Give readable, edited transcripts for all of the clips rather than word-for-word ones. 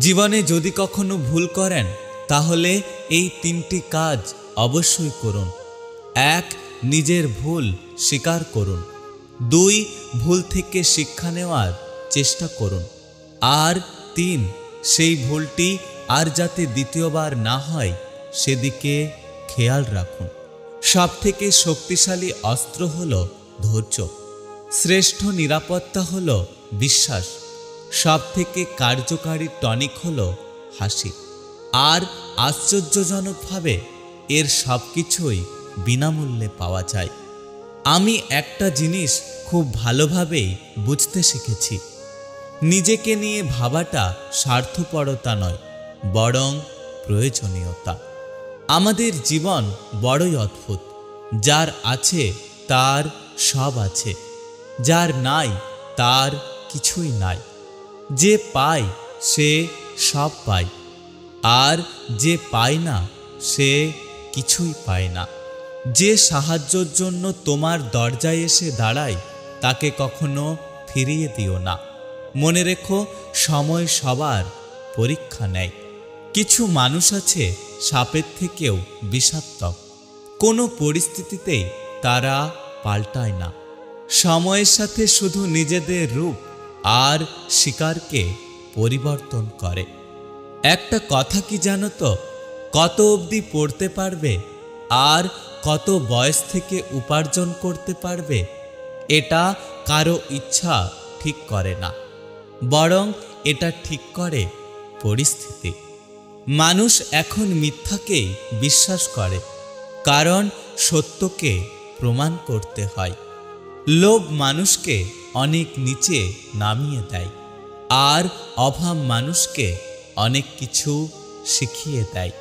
জীবনে যদি কখনো ভুল করেন তাহলে এই তিনটি কাজ অবশ্যই করুন। 1. নিজের ভুল স্বীকার করুন। 2. ভুল থেকে শিক্ষা নেওয়ার চেষ্টা করুন। আর 3. সেই ভুলটি আর যাতে দ্বিতীয়বার না হয় সেদিকে খেয়াল রাখুন। সবথেকে শক্তিশালী অস্ত্র হল ধৈর্য। শ্রেষ্ঠ নিরাপত্তা হল বিশ্বাস। সবথেকে কার্যকারী টনিক হল হাসি। আর আশ্চর্যজনকভাবে এর সবকিছুই বিনামূল্যে পাওয়া যায়। আমি একটা জিনিস খুব ভালোভাবেই বুঝতে শিখেছি, নিজেকে নিয়ে ভাবাটা স্বার্থপরতা নয়, বরং প্রয়োজনীয়তা। আমাদের জীবন বড়ই অদ্ভুত। যার আছে তার সব আছে, যার নাই তার কিছুই নাই। যে পায় সে সব পায়, আর যে পায় না সে কিছুই পায় না। যে সাহায্যের জন্য তোমার দরজায় এসে দাঁড়ায় তাকে কখনো ফিরিয়ে দিও না। মনে রেখো, সময় সবার পরীক্ষা নেয়। কিছু মানুষ আছে সাপের থেকেও বিষাক্তক। কোনো পরিস্থিতিতেই তারা পাল্টায় না। সময়ের সাথে শুধু নিজেদের রূপ আর শিকারকে পরিবর্তন করে। একটা কথা কি জানো তো, কত অবধি পড়তে পারবে আর কত বয়স থেকে উপার্জন করতে পারবে এটা কারো ইচ্ছা ঠিক করে না, বরং এটা ঠিক করে পরিস্থিতি। মানুষ এখন মিথ্যাকেই বিশ্বাস করে, কারণ সত্যকে প্রমাণ করতে হয়। লোভ মানুষকে অনেক নিচে নামিয়ে দেয়, আর অভাব মানুষকে অনেক কিছু শিখিয়ে দেয়।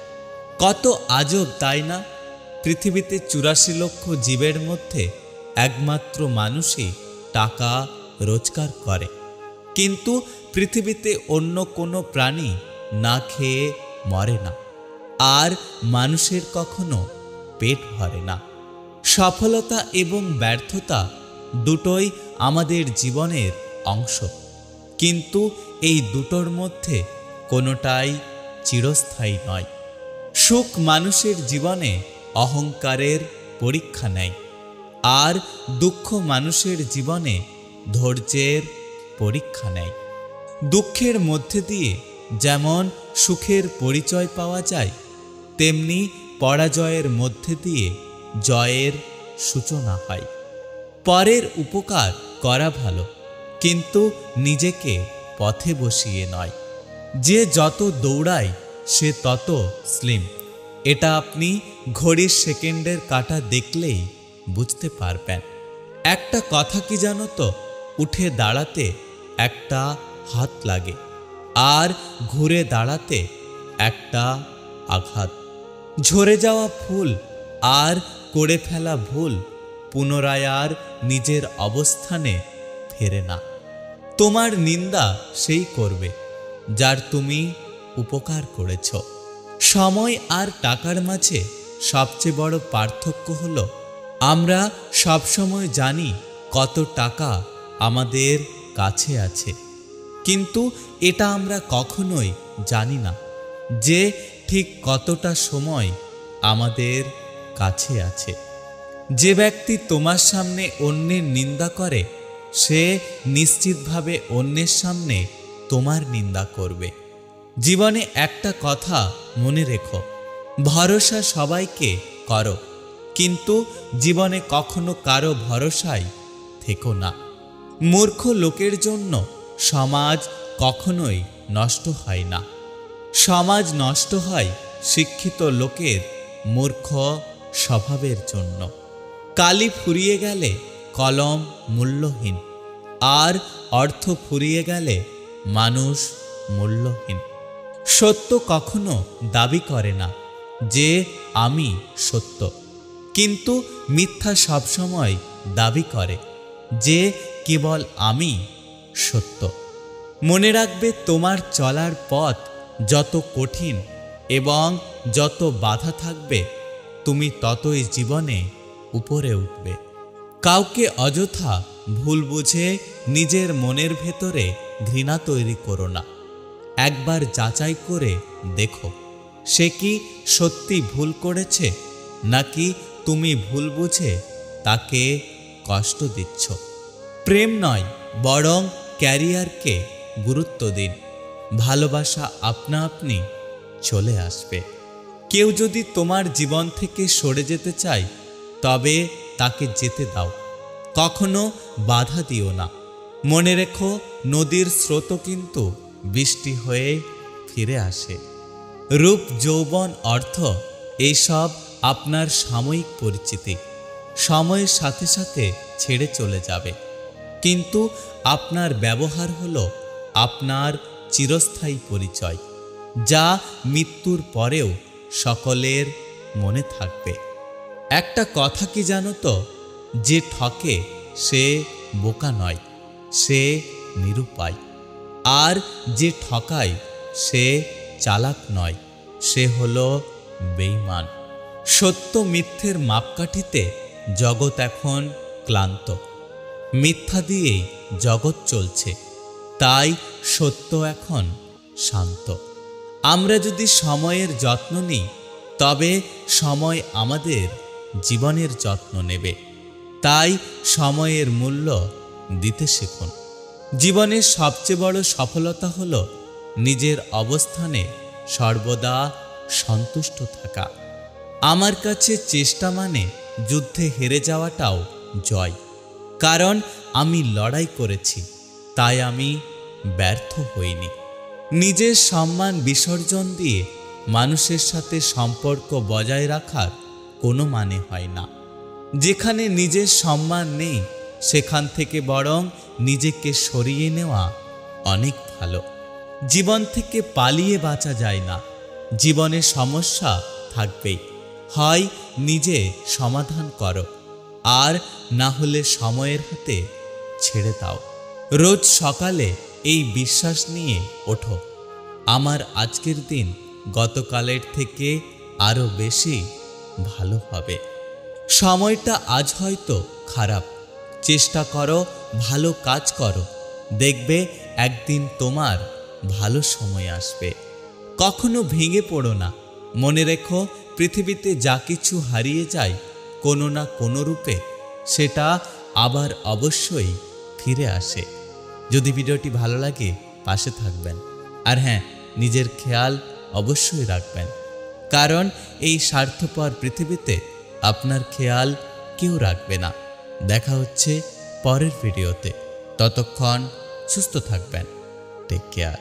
কত আজব, তাই না? পৃথিবীতে 84 লক্ষ জীবের মধ্যে একমাত্র মানুষই টাকা রোজগার করে, কিন্তু পৃথিবীতে অন্য কোনো প্রাণী না খেয়ে মরে না, আর মানুষের কখনো পেট ভরে না। সফলতা এবং ব্যর্থতা দুটোই আমাদের জীবনের অংশ, কিন্তু এই দুটোর মধ্যে কোনোটাই চিরস্থায়ী নয়। সুখ মানুষের জীবনে অহংকারের পরীক্ষা নেয়, আর দুঃখ মানুষের জীবনে ধৈর্যের পরীক্ষা নেয়। দুঃখের মধ্যে দিয়ে যেমন সুখের পরিচয় পাওয়া যায়, তেমনি পরাজয়ের মধ্যে দিয়ে জয়ের সূচনা হয়। পরের উপকার করা ভালো, কিন্তু নিজেকে পথে বসিয়ে নয়। যে যত দৌড়ায় সে তত স্লিম, এটা আপনি ঘড়ির সেকেন্ডের কাঁটা দেখলেই বুঝতে পারবেন। একটা কথা কি জানো তো, উঠে দাঁড়াতে একটা হাত লাগে, আর ঘুরে দাঁড়াতে একটা আঘাত। ঝরে যাওয়া ফুল আর করে ফেলা ভুল পুনরায় আর নিজের অবস্থানে ফেরে না। তোমার নিন্দা সেই করবে যার তুমি উপকার করেছ। সময় আর টাকার মাঝে সবচেয়ে বড় পার্থক্য হলো, আমরা সবসময় জানি কত টাকা আমাদের কাছে আছে, কিন্তু এটা আমরা কখনোই জানি না যে ঠিক কতটা সময় আমাদের কাছে আছে। যে ব্যক্তি তোমার সামনে অন্যের নিন্দা করে, সে নিশ্চিতভাবে অন্যের সামনে তোমার নিন্দা করবে। জীবনে একটা কথা মনে রেখো, ভরসা সবাইকে করো, কিন্তু জীবনে কখনো কারো ভরসায় থেকো না। মূর্খ লোকের জন্য সমাজ কখনোই নষ্ট হয় না, সমাজ নষ্ট হয় শিক্ষিত লোকের মূর্খ স্বভাবের জন্য। কালি ফুরিয়ে গেলে কলম মূল্যহীন, আর অর্থ ফুরিয়ে গেলে মানুষ মূল্যহীন। সত্য কখনো দাবি করে না যে আমি সত্য, কিন্তু মিথ্যা সবসময় দাবি করে যে কেবল আমি সত্য। মনে রাখবে, তোমার চলার পথ যত কঠিন এবং যত বাধা থাকবে, তুমি ততই জীবনে উপরে উঠবে। কাউকে অযথা ভুল বুঝে নিজের মনের ভেতরে ঘৃণা তৈরি করো না। একবার যাচাই করে দেখো সে কি সত্যি ভুল করেছে নাকি তুমি ভুল বুঝে তাকে কষ্ট দিচ্ছ। প্রেম নয় বরং ক্যারিয়ারকে গুরুত্ব দিন। ভালোবাসা আপনা আপনি চলে আসবে। কেউ যদি তোমার জীবন থেকে সরে যেতে চায় তবে তাকে যেতে দাও, কখনো বাধা দিও না। মনে রেখো নদীর স্রোত কিন্তু বৃষ্টি হয়ে ফিরে আসে। রূপ যৌবন অর্থ এইসব আপনার সাময়িক পরিচিতি, সময়ের সাথে সাথে ছেড়ে চলে যাবে, কিন্তু আপনার ব্যবহার হলো আপনার চিরস্থায়ী পরিচয়, যা মৃত্যুর পরেও সকলের মনে থাকবে। একটা কথা কি জানো তো, যে ঠকে সে বোকা নয়, সে নিরুপায়। আর যে ঠকায় সে চালাক নয়, সে হলো বেঈমান। সত্য মিথ্যের মাপকাঠিতে জগৎ এখন ক্লান্ত। মিথ্যা দিয়েই জগৎ চলছে, তাই সত্য এখন শান্ত। আমরা যদি সময়ের যত্ন নিই তবে সময় আমাদের জীবনের যত্ন নেবে। তাই সময়ের মূল্য দিতে শিখুন। জীবনের সবচেয়ে বড় সফলতা হলো নিজের অবস্থানে সর্বদা সন্তুষ্ট থাকা। আমার কাছে চেষ্টা মানে যুদ্ধে হেরে যাওয়াটাও জয়, কারণ আমি লড়াই করেছি, তাই আমি ব্যর্থ হইনি। নিজের সম্মান বিসর্জন দিয়ে মানুষের সাথে সম্পর্ক বজায় রাখার কোনো মানে হয় না। যেখানে নিজের সম্মান নেই সেখান থেকে বরং নিজেকে সরিয়ে নেওয়া অনেক ভালো। জীবন থেকে পালিয়ে বাঁচা যায় না, জীবনে সমস্যা থাকবেই, হয় নিজে সমাধান করো আর না হলে সময়ের হাতে ছেড়ে দাও। রোজ সকালে এই বিশ্বাস নিয়ে ওঠো, আমার আজকের দিন গতকালের থেকে আরো বেশি ভালো হবে। সময়টা আজ হয়তো খারাপ, চেষ্টা করো, ভালো কাজ করো, দেখবে একদিন তোমার ভালো সময় আসবে। কখনো ভেঙে পড়ো না, মনে রেখো পৃথিবীতে যা কিছু হারিয়ে যায় কোনো না কোনো রূপে সেটা আবার অবশ্যই ফিরে আসে। যদি ভিডিওটি ভালো লাগে পাশে থাকবেন, আর হ্যাঁ, নিজের খেয়াল অবশ্যই রাখবেন, কারণ এই স্বার্থপর পৃথিবীতে আপনার খেয়াল কেউ রাখবে না। দেখা হচ্ছে পরের ভিডিওতে, ততক্ষণ সুস্থ থাকবেন। Take care.